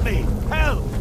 Help me! Help!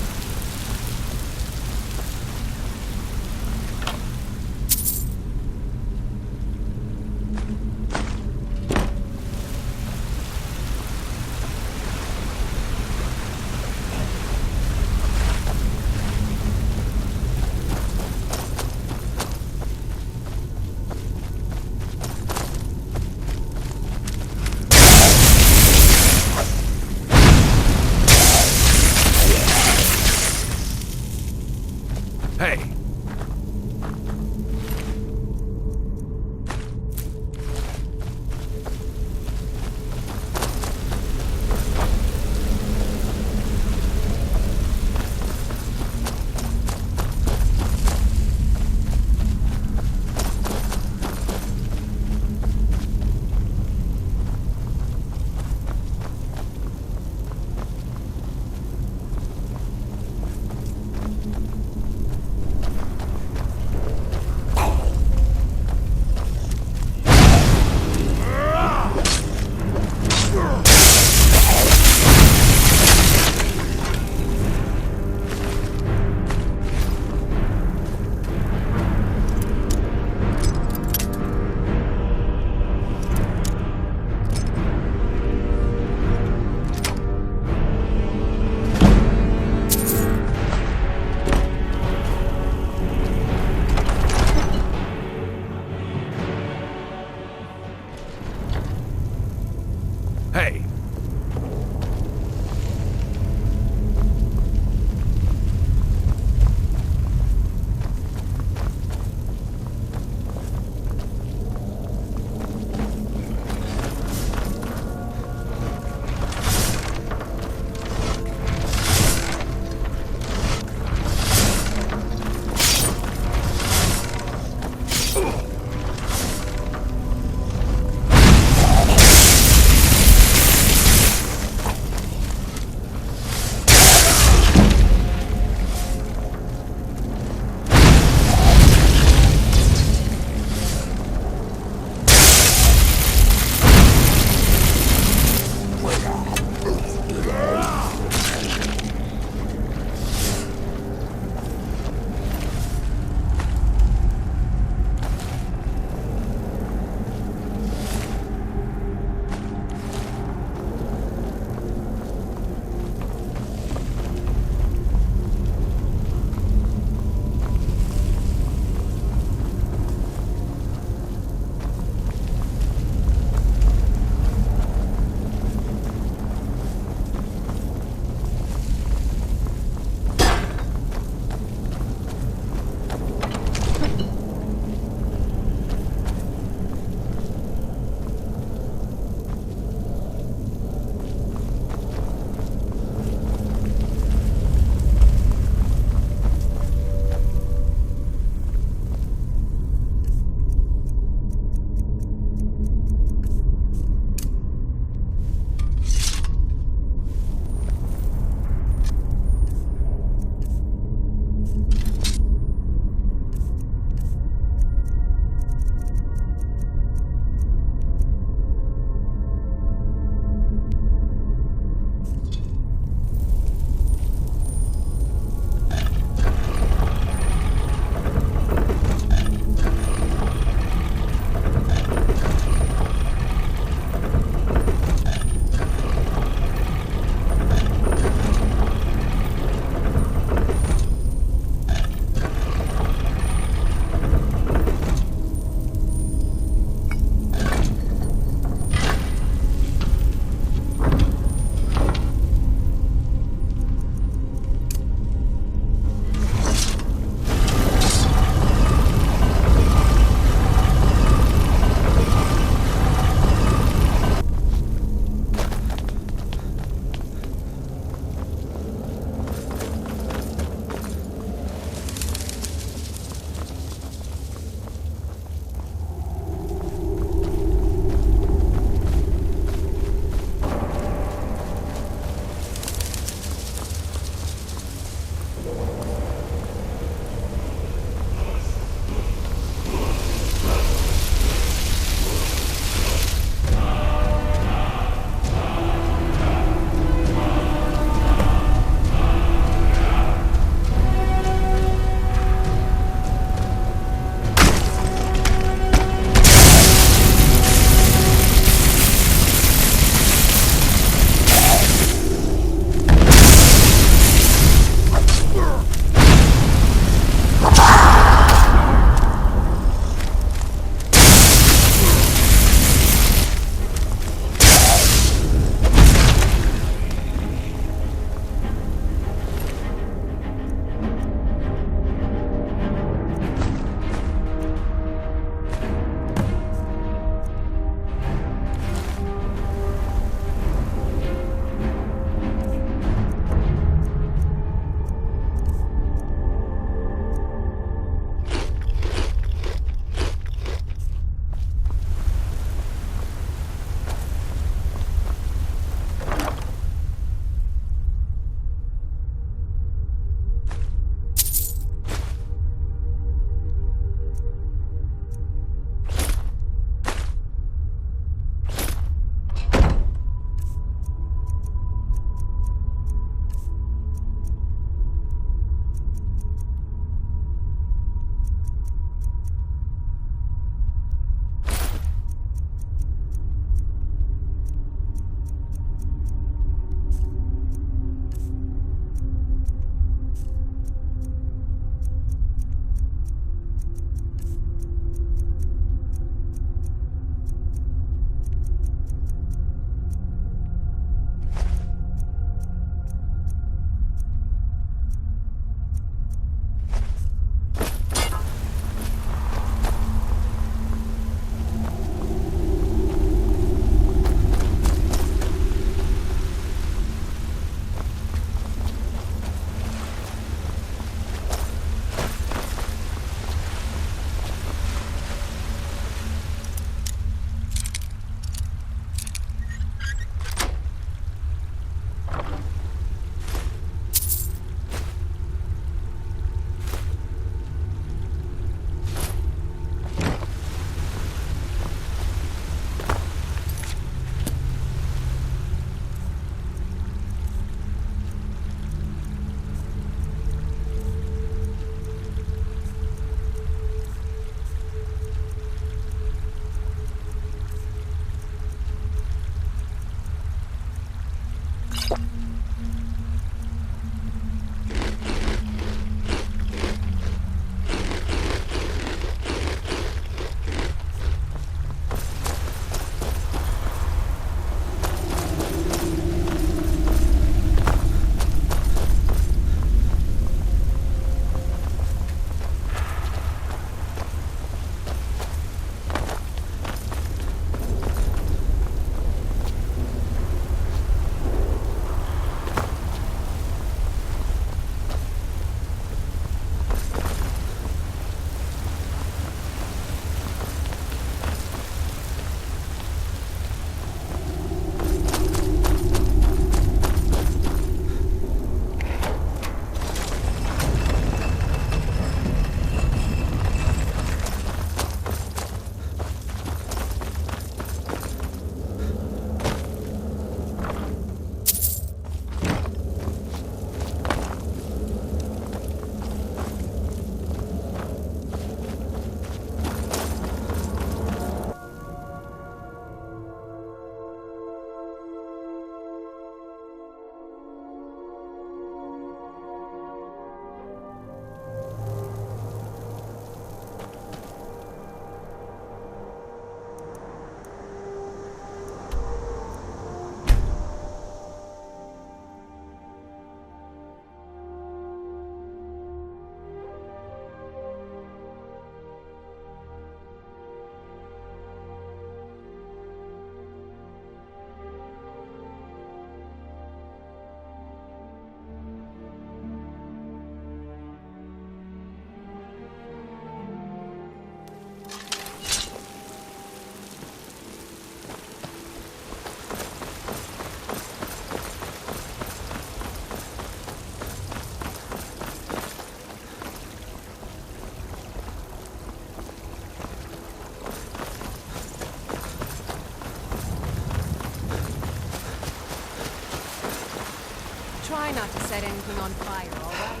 not to set anything on fire, all right?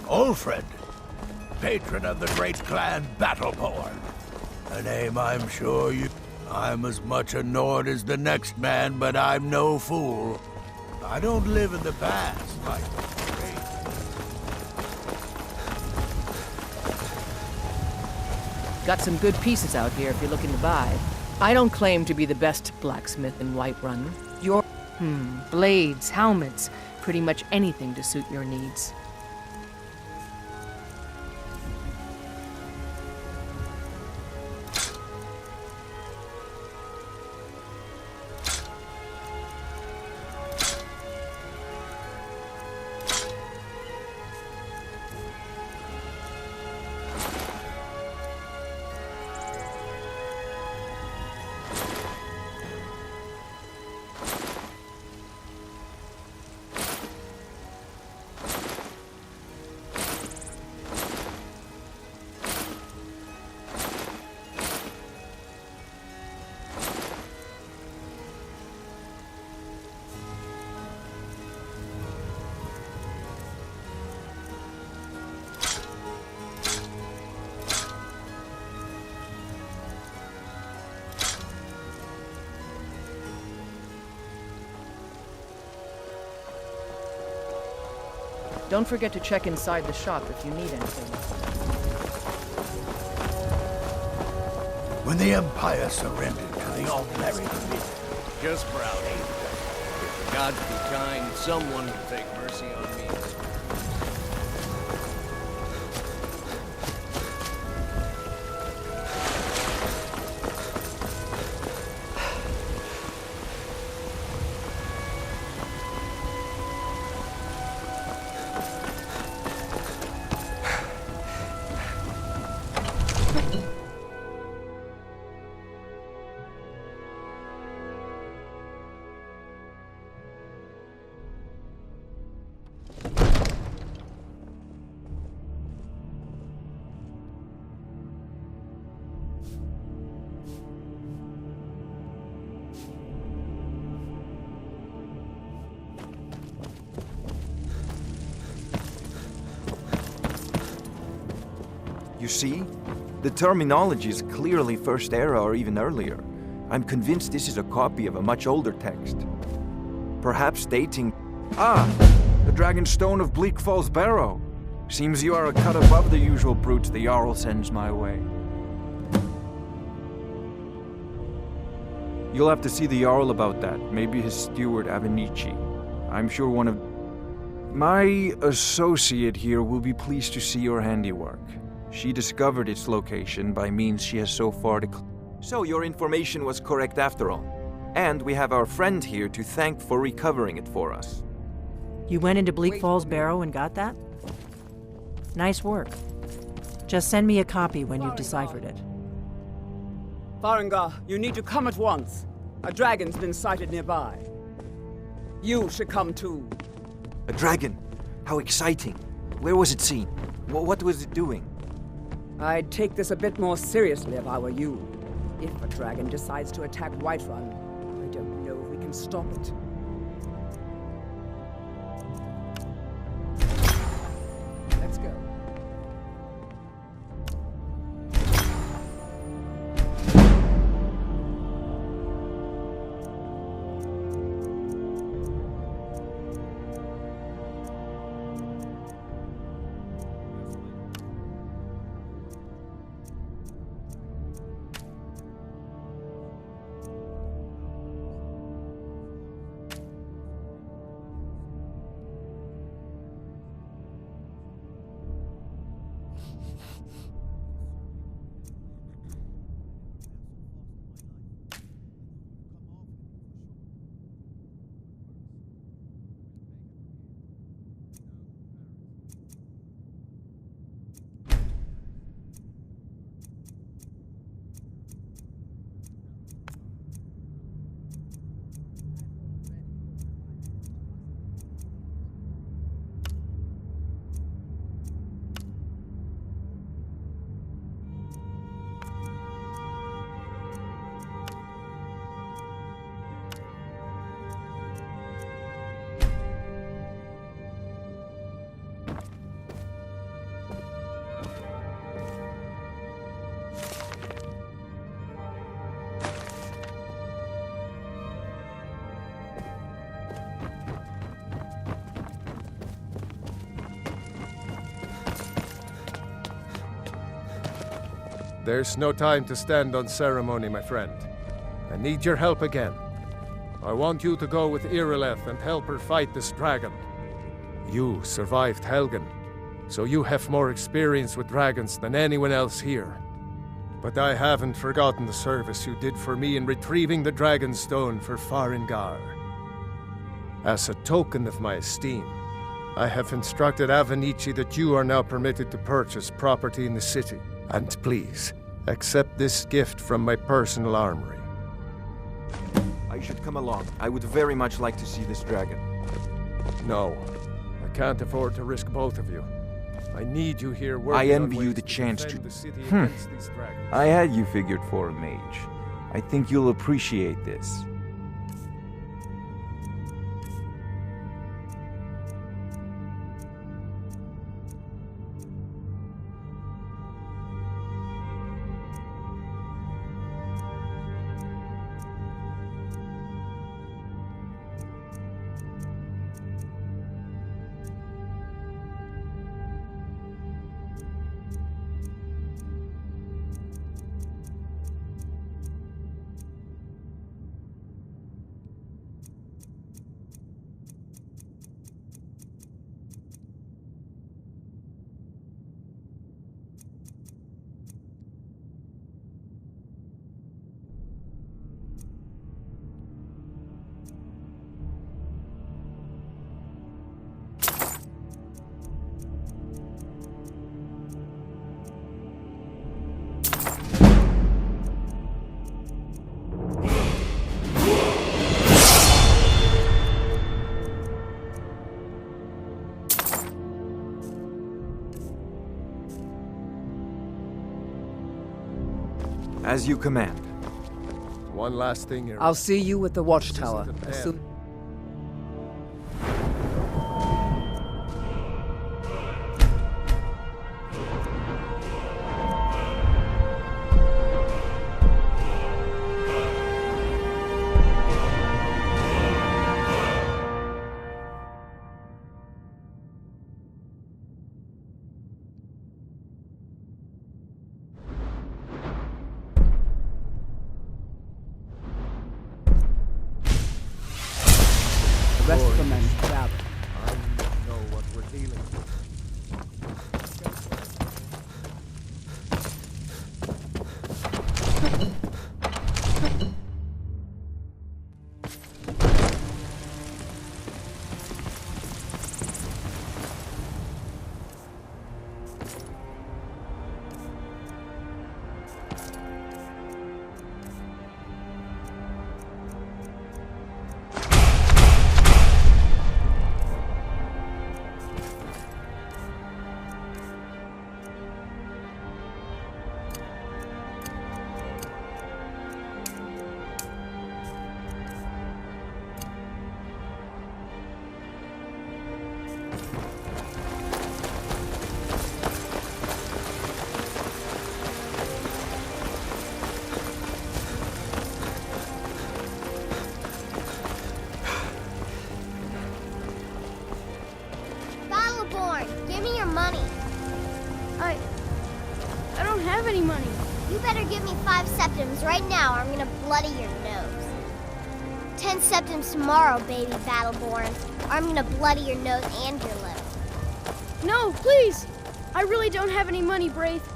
Ulfred, patron of the great clan Battleborn. A name I'm sure you... I'm as much a Nord as the next man, but I'm no fool. I don't live in the past like the great. Got some good pieces out here if you're looking to buy. I don't claim to be the best blacksmith in Whiterun. Blades, helmets, pretty much anything to suit your needs. Don't forget to check inside the shop if you need anything. When the Empire surrendered to the Altmerry Division. Just brownie. If the gods be kind, someone will take mercy on me. You see? The terminology is clearly First Era or even earlier. I'm convinced this is a copy of a much older text. Perhaps dating... Ah! The Dragon Stone of Bleak Falls Barrow. Seems you are a cut above the usual brutes the Jarl sends my way. You'll have to see the Jarl about that. Maybe his steward, Avenici. I'm sure one of... My associate here will be pleased to see your handiwork. She discovered its location by means she has so far So your information was correct after all. And we have our friend here to thank for recovering it for us. You went into Bleak Falls Barrow and got that? Nice work. Just send me a copy when you've deciphered it. Farengar, you need to come at once. A dragon's been sighted nearby. You should come too. A dragon? How exciting. Where was it seen? What was it doing? I'd take this a bit more seriously if I were you. If a dragon decides to attack Whiterun, I don't know if we can stop it. Let's go. There's no time to stand on ceremony, my friend. I need your help again. I want you to go with Irileth and help her fight this dragon. You survived Helgen, so you have more experience with dragons than anyone else here. But I haven't forgotten the service you did for me in retrieving the Dragon Stone for Farengar. As a token of my esteem, I have instructed Avenici that you are now permitted to purchase property in the city. And please, accept this gift from my personal armory. I should come along. I would very much like to see this dragon. No, I can't afford to risk both of you. I need you here working I envy on you ways the chance to... defend the city against these dragons. I had you figured for a mage. I think you'll appreciate this. As you command. One last thing here. I'll see you at the watchtower. This isn't a As pen. soon the rest of the men gather. I know what we're dealing with. Battleborn, give me your money. I don't have any money. You better give me 5 septims right now or I'm gonna bloody your nose. 10 septims tomorrow, baby Battleborn, or I'm gonna bloody your nose and your lip. No, please! I really don't have any money, Braith.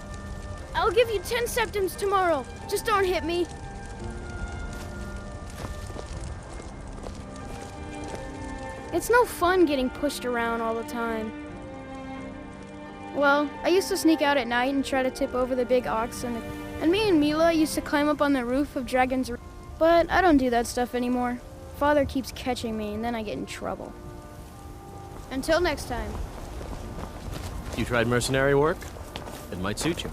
I'll give you 10 septims tomorrow. Just don't hit me. It's no fun getting pushed around all the time. Well, I used to sneak out at night and try to tip over the big ox, and me and Mila used to climb up on the roof of Dragon's Roost. But I don't do that stuff anymore. Father keeps catching me, and then I get in trouble. Until next time. You tried mercenary work? It might suit you.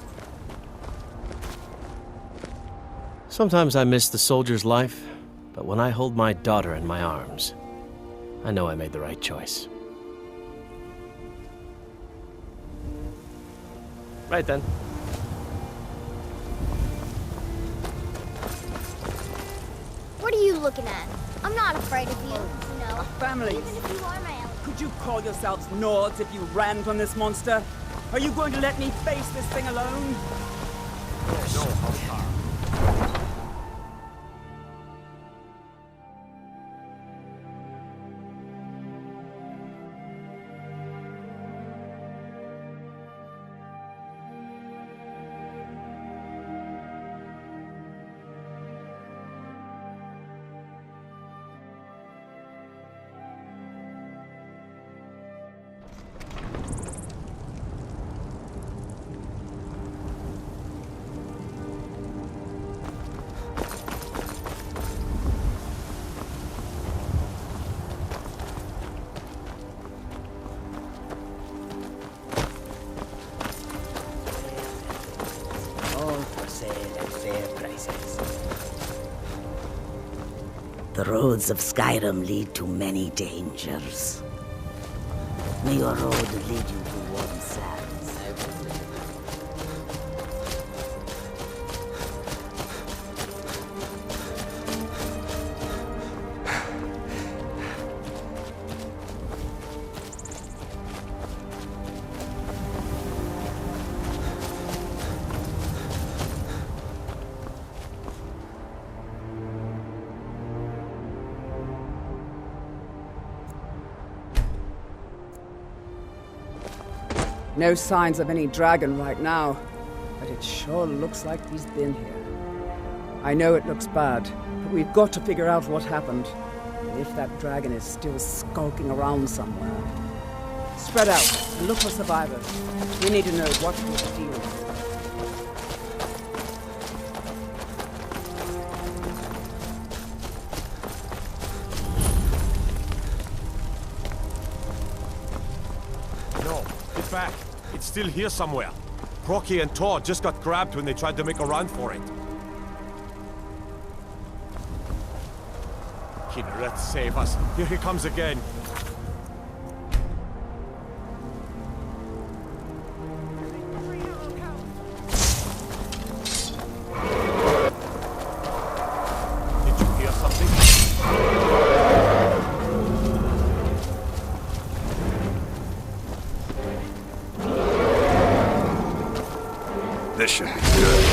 Sometimes I miss the soldier's life, but when I hold my daughter in my arms, I know I made the right choice. Right then. What are you looking at? I'm not afraid of you, no. Families, Even if you are my ally. could you call yourselves Nords if you ran from this monster? Are you going to let me face this thing alone? The roads of Skyrim lead to many dangers. May your road lead you to warm sands. No signs of any dragon right now, but it sure looks like he's been here. I know it looks bad, but we've got to figure out what happened. And if that dragon is still skulking around somewhere. Spread out and look for survivors. We need to know what we're dealing with. Back. It's still here somewhere. Procky and Tor just got grabbed when they tried to make a run for it. Kinneret, save us. Here he comes again. Did you hear something? This should be good.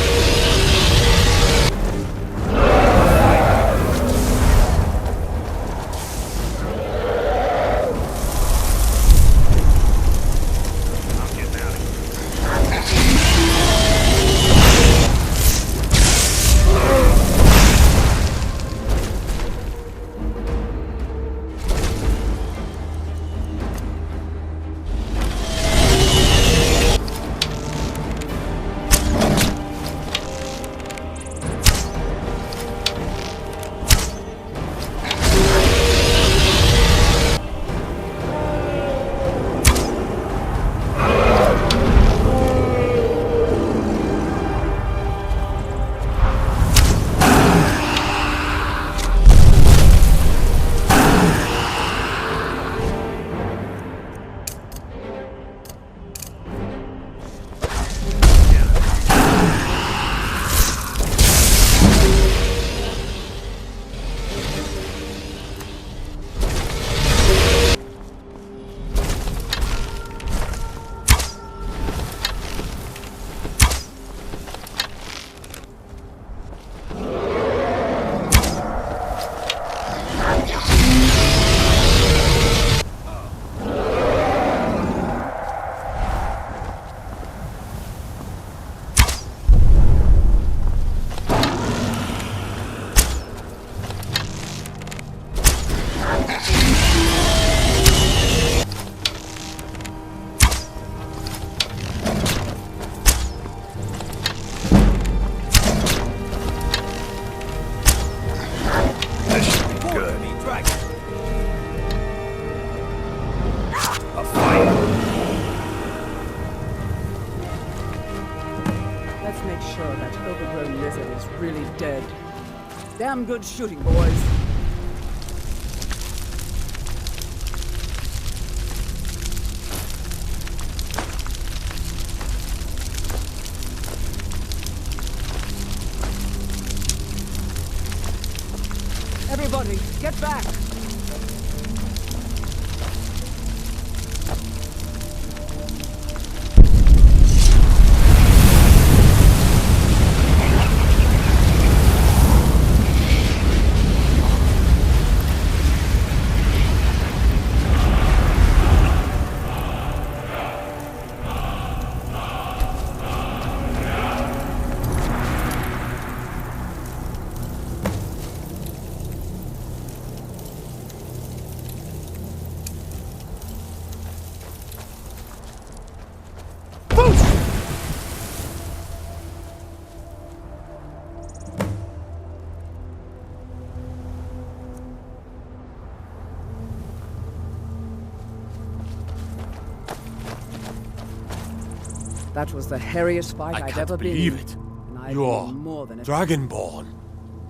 Damn good shooting, boys. Everybody, get back! That was the hairiest fight I've ever been in. I can't believe it. And I've You're been more than a... Dragonborn.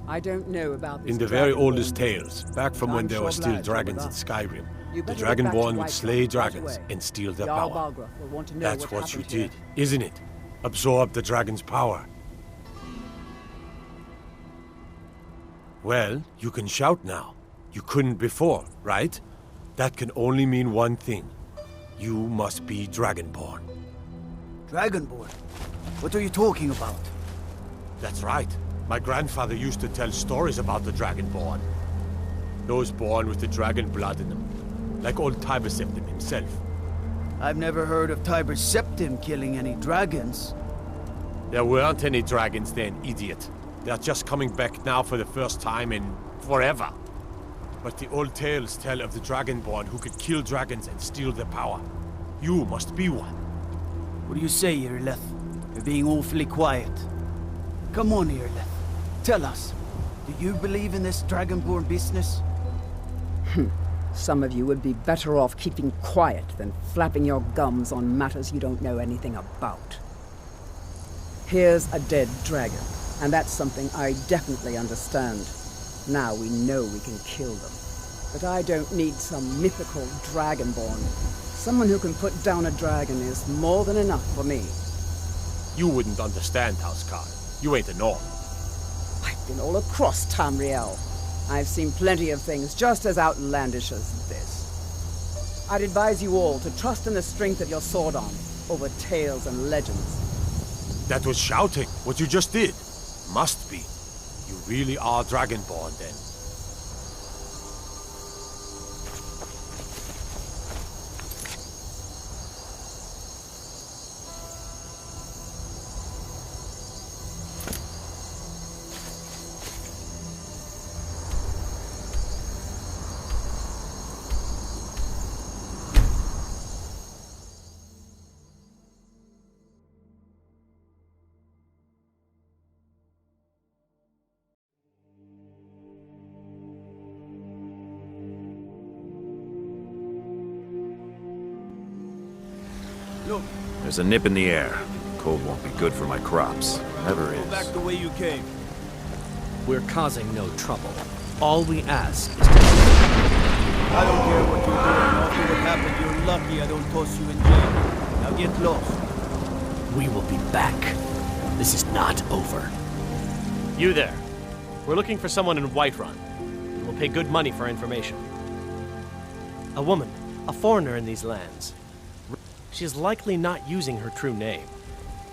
I don't know about this In the very Dragonborn oldest thing, tales, back from but when I'm there sure were still Vlad dragons in with us. Skyrim, You the better get back to Dragonborn would Whitehall slay right dragons away. and steal their Jarl power. Balgruuf will want to know That's what what you happened here. did, isn't it? Absorb the dragon's power. Well, you can shout now. You couldn't before, right? That can only mean one thing. You must be Dragonborn. Dragonborn? What are you talking about? That's right. My grandfather used to tell stories about the Dragonborn. Those born with the dragon blood in them. Like old Tiber Septim himself. I've never heard of Tiber Septim killing any dragons. There weren't any dragons then, idiot. They're just coming back now for the first time in forever. But the old tales tell of the Dragonborn who could kill dragons and steal their power. You must be one. What do you say, Irileth? You're being awfully quiet. Come on, Irileth. Tell us. Do you believe in this Dragonborn business? Some of you would be better off keeping quiet than flapping your gums on matters you don't know anything about. Here's a dead dragon, and that's something I definitely understand. Now we know we can kill them. But I don't need some mythical dragonborn. Someone who can put down a dragon is more than enough for me. You wouldn't understand, Housecar. You ain't a Norn. I've been all across Tamriel. I've seen plenty of things just as outlandish as this. I'd advise you all to trust in the strength of your sword arm over tales and legends. That was shouting, what you just did. Must be. You really are Dragonborn, then. Look, There's a nip in the air. Cold won't be good for my crops. Never go is. back the way you came. We're causing no trouble. All we ask is to... I don't care what you're doing. After what happened, you're lucky I don't toss you in jail. Now get lost. We will be back. This is not over. You there. We're looking for someone in Whiterun. We will pay good money for information. A woman, a foreigner in these lands. She is likely not using her true name.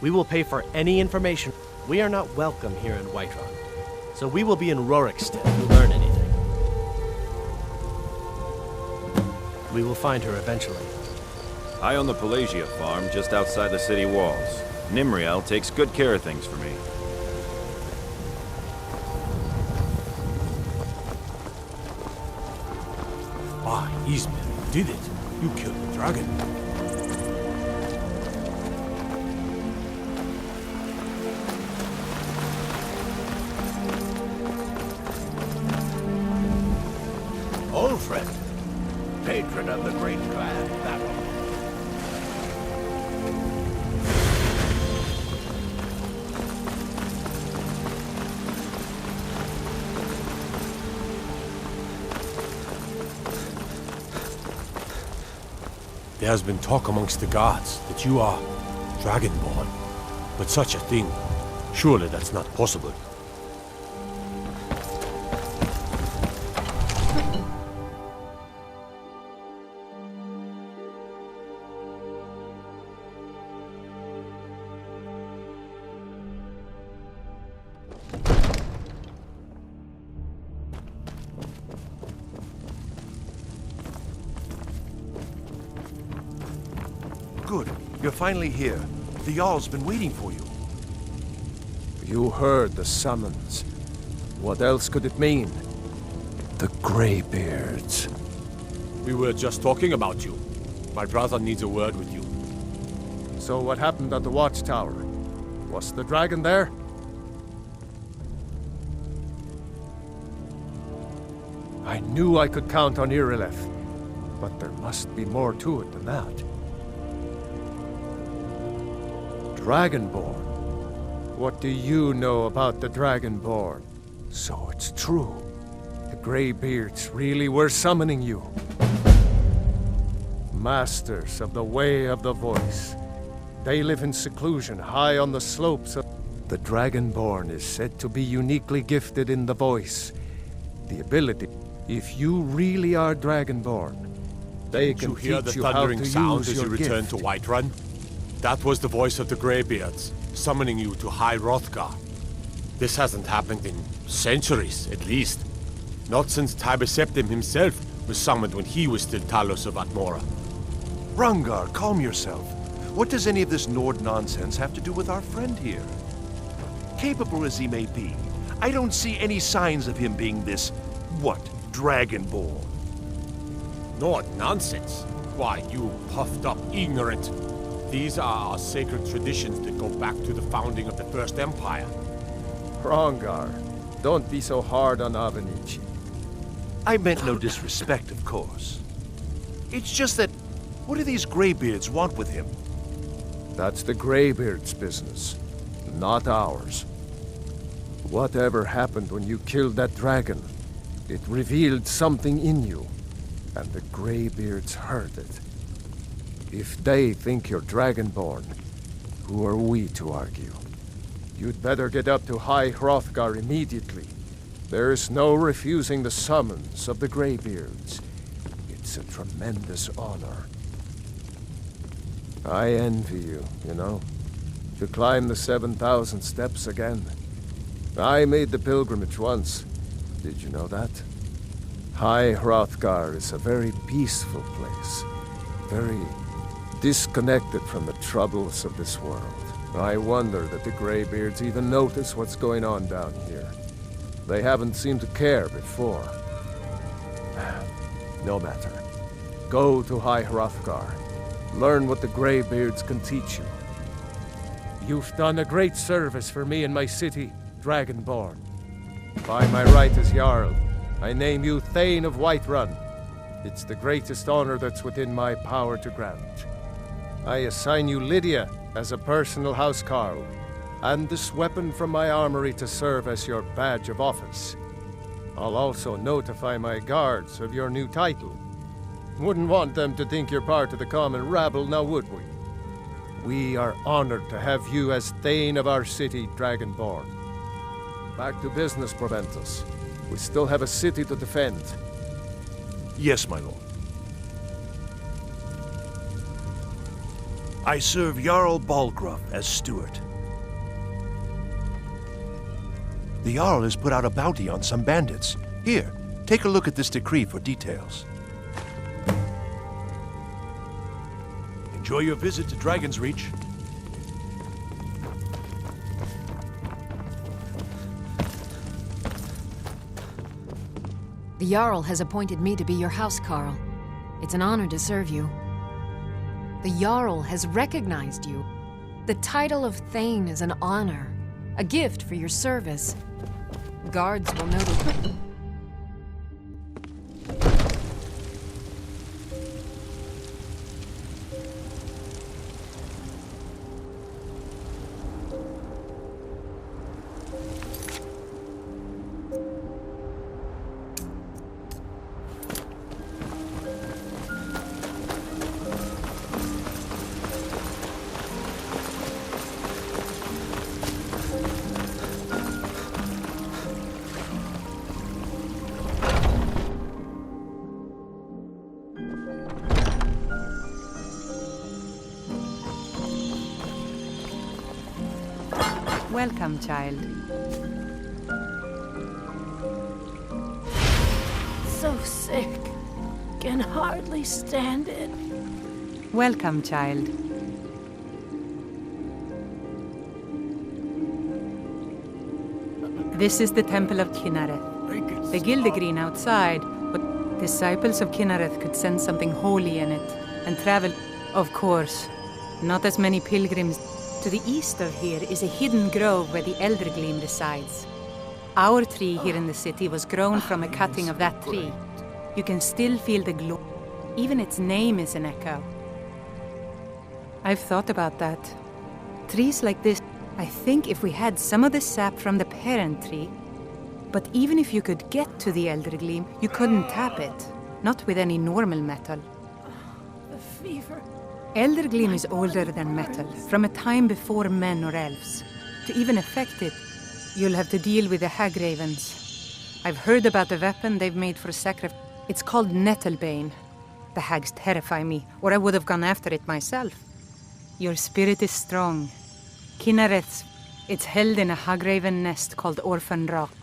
We will pay for any information. We are not welcome here in Whiterun. So we will be in Rorikstead if you learn anything. We will find her eventually. I own the Pelagia farm just outside the city walls. Nimriel takes good care of things for me. Ah, Ismail, you did it. You killed the dragon. Old friend, patron of the great clan battle. There has been talk amongst the gods that you are Dragonborn. But such a thing, surely that's not possible. Good. You're finally here. The Jarl's been waiting for you. You heard the summons. What else could it mean? The Greybeards. We were just talking about you. My brother needs a word with you. So what happened at the watchtower? Was the dragon there? I knew I could count on Irileth, but there must be more to it than that. Dragonborn? What do you know about the Dragonborn? So it's true. The Greybeards really were summoning you. Masters of the Way of the Voice. They live in seclusion high on the slopes of... The Dragonborn is said to be uniquely gifted in the voice. The ability... If you really are Dragonborn, they can Did you hear the teach you how thundering to sound use as your you returned gift. to Whiterun? That was the voice of the Greybeards, summoning you to High Hrothgar. This hasn't happened in centuries, at least. Not since Tiber Septim himself was summoned when he was still Talos of Atmora. Rungar, calm yourself. What does any of this Nord nonsense have to do with our friend here? Capable as he may be, I don't see any signs of him being this, what, Dragonborn? Nord nonsense? Why, you puffed up ignorant. These are our sacred traditions that go back to the founding of the First Empire. Rongar, don't be so hard on Avenici. I meant no disrespect, of course. It's just that, what do these Greybeards want with him? That's the Greybeards' business, not ours. Whatever happened when you killed that dragon, it revealed something in you, and the Greybeards heard it. If they think you're Dragonborn, who are we to argue? You'd better get up to High Hrothgar immediately. There's no refusing the summons of the Greybeards. It's a tremendous honor. I envy you, you know, to climb the 7,000 steps again. I made the pilgrimage once. Did you know that? High Hrothgar is a very peaceful place. Very disconnected from the troubles of this world. I wonder that the Greybeards even notice what's going on down here. They haven't seemed to care before. No matter. Go to High Hrothgar. Learn what the Greybeards can teach you. You've done a great service for me in my city, Dragonborn. By my right as Jarl, I name you Thane of Whiterun. It's the greatest honor that's within my power to grant. I assign you Lydia as a personal housecarl, and this weapon from my armory to serve as your badge of office. I'll also notify my guards of your new title. Wouldn't want them to think you're part of the common rabble, now would we? We are honored to have you as Thane of our city, Dragonborn. Back to business, Proventus. We still have a city to defend. Yes, my lord. I serve Jarl Balgruuf as steward. The Jarl has put out a bounty on some bandits. Here, take a look at this decree for details. Enjoy your visit to Dragon's Reach. The Jarl has appointed me to be your housecarl. It's an honor to serve you. The Jarl has recognized you. The title of Thane is an honor, a gift for your service. Guards will notice. Welcome, child. So sick. Can hardly stand it. Welcome, child. This is the Temple of Kinnareth. The Gildegreen outside, but disciples of Kinnareth could sense something holy in it and travel. Of course, not as many pilgrims. To the east of here is a hidden grove where the Eldergleam resides. Our tree here in the city was grown from a cutting of that tree. You can still feel the glow. Even its name is an echo. I've thought about that. Trees like this, I think if we had some of the sap from the parent tree, but even if you could get to the Elder Gleam, you couldn't tap it. Not with any normal metal. The fever. Elder Gleam is older than metal, from a time before men or elves. To even affect it, you'll have to deal with the hag ravens. I've heard about the weapon they've made for sacrifice. It's called Nettlebane. The hags terrify me, or I would have gone after it myself. Your spirit is strong. Kinareth's. It's held in a hagraven nest called Orphan Rock.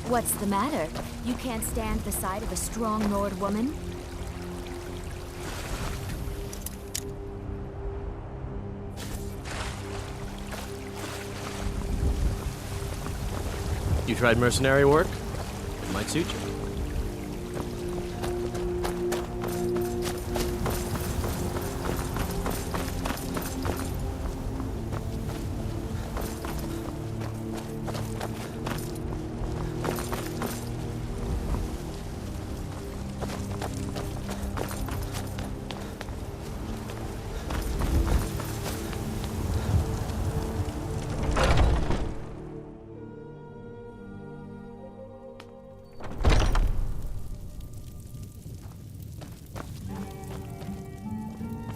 What's the matter? You can't stand the sight of a strong Nord woman? You tried mercenary work? It might suit you.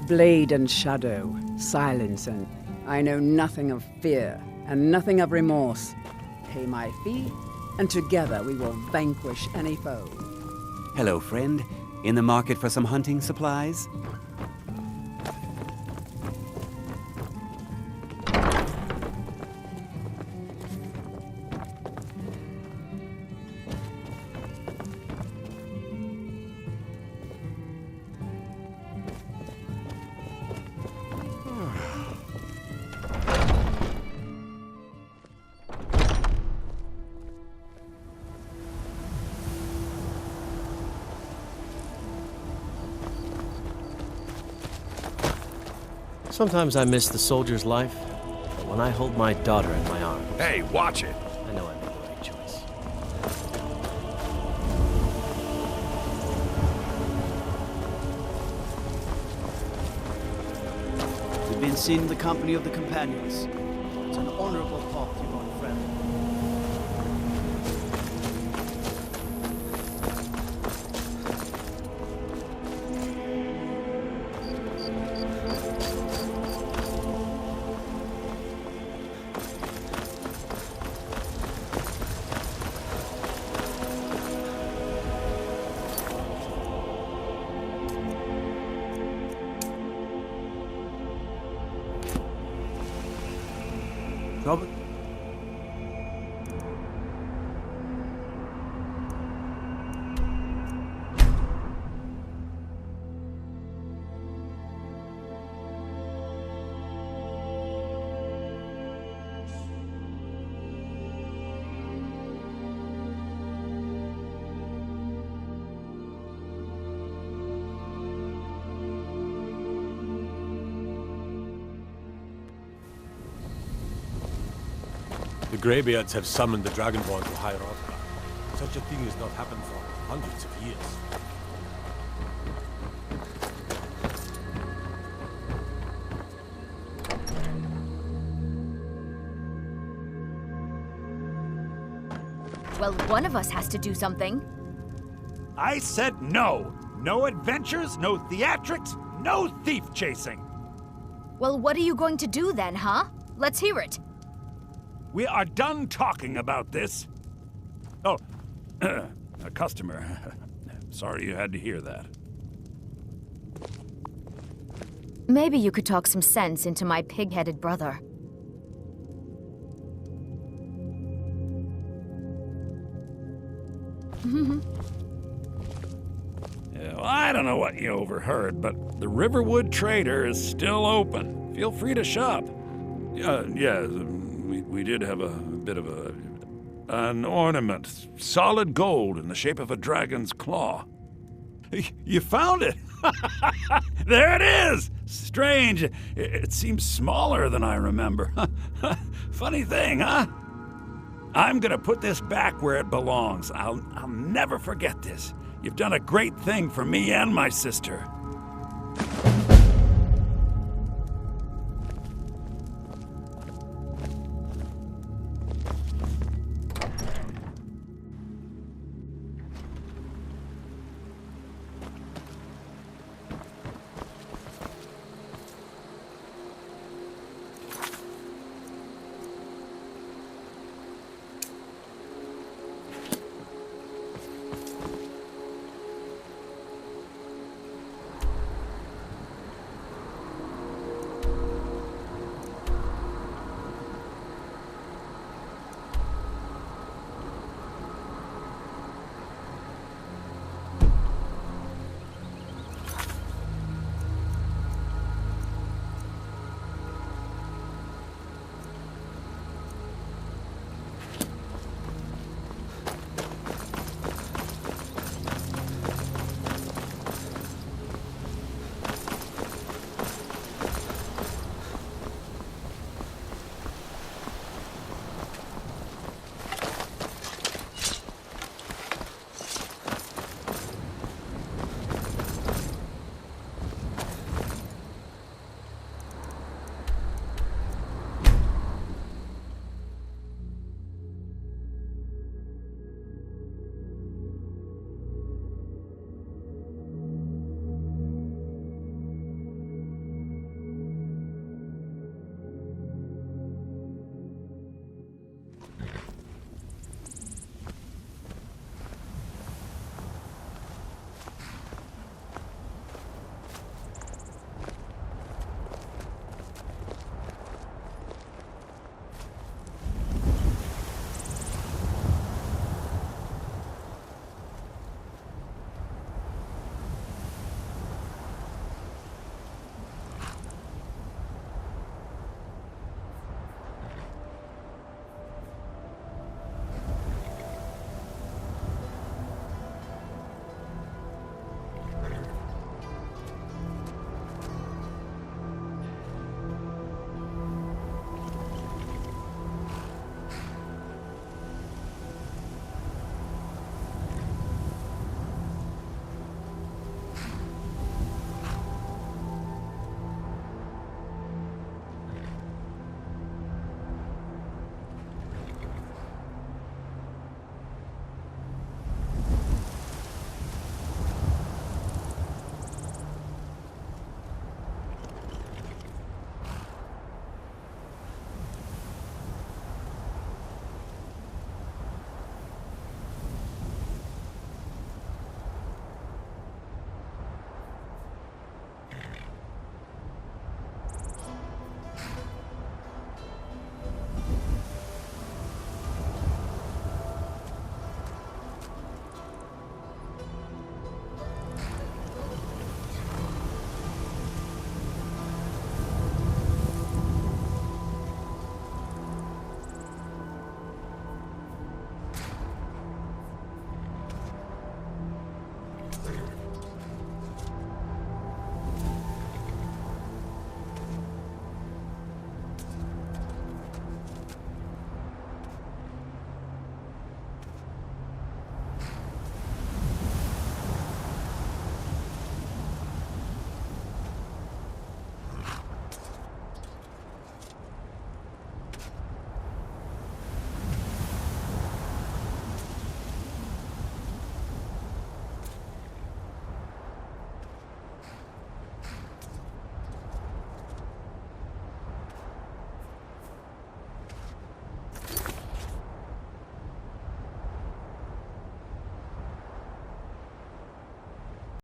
Blade and shadow, silence and... I know nothing of fear, and nothing of remorse. Pay my fee, and together we will vanquish any foe. Hello, friend. In the market for some hunting supplies? Sometimes I miss the soldier's life, but when I hold my daughter in my arms... Hey, watch it! I know I made the right choice. We've been seen in the company of the companions. It's an honorable path, you my friend. Robert? The Greybeards have summoned the Dragonborn to High Rothgar. Such a thing has not happened for hundreds of years. Well, one of us has to do something. I said no! No adventures, no theatrics, no thief chasing! Well, what are you going to do then, huh? Let's hear it. We are done talking about this. Oh, a customer. Sorry you had to hear that. Maybe you could talk some sense into my pig-headed brother. Yeah, well, I don't know what you overheard, but the Riverwood Trader is still open. Feel free to shop. Yeah, we did have a bit of an ornament, solid gold in the shape of a dragon's claw. You found it! There it is! Strange. It seems smaller than I remember. Funny thing, huh? I'm gonna put this back where it belongs. I'll never forget this. You've done a great thing for me and my sister.